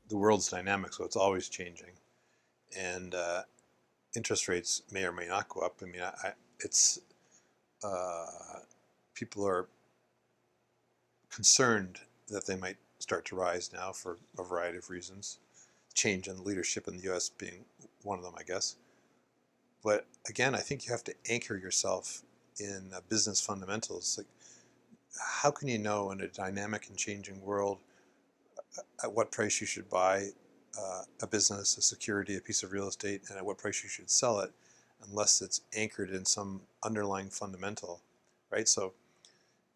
the world's dynamic, so it's always changing, and interest rates may or may not go up. I mean, it's people are concerned that they might start to rise now for a variety of reasons. Change in leadership in the U.S. being one of them, I guess. But again, I think you have to anchor yourself in business fundamentals. Like, how can you know in a dynamic and changing world at what price you should buy a business, a security, a piece of real estate, and at what price you should sell it, unless it's anchored in some underlying fundamental, right? So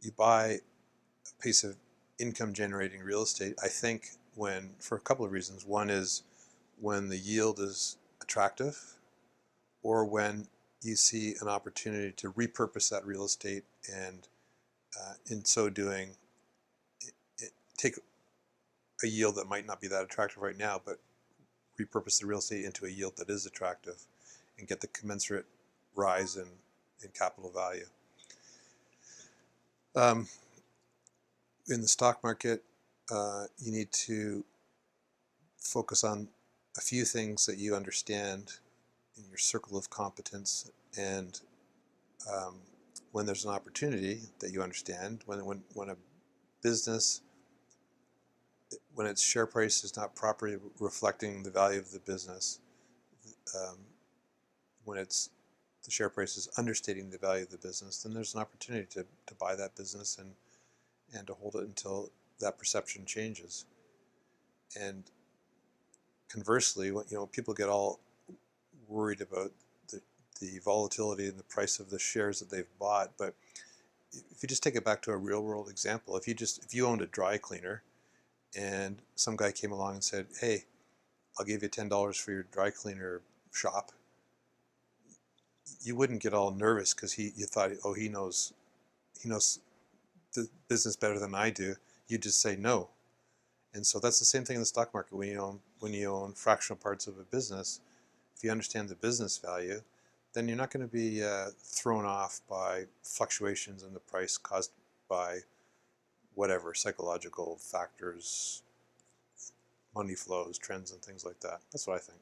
you buy a piece of income generating real estate, I think, for a couple of reasons. One is when the yield is attractive, or when you see an opportunity to repurpose that real estate and in so doing take a yield that might not be that attractive right now, but repurpose the real estate into a yield that is attractive and get the commensurate rise in capital value. In the stock market, you need to focus on a few things that you understand in your circle of competence, and when there's an opportunity that you understand, when a business, when its share price is not properly reflecting the value of the business, when the share price is understating the value of the business, then there's an opportunity to buy that business and to hold it until that perception changes. And conversely, people get all worried about the volatility in the price of the shares that they've bought. But if you just take it back to a real world example, if you owned a dry cleaner and some guy came along and said, "Hey, I'll give you $10 for your dry cleaner shop," you wouldn't get all nervous because you thought, "Oh, he knows the business better than I do." You just say no. And so that's the same thing in the stock market. When you own fractional parts of a business, if you understand the business value, then you're not going to be thrown off by fluctuations in the price caused by whatever psychological factors, money flows, trends, and things like that. That's what I think.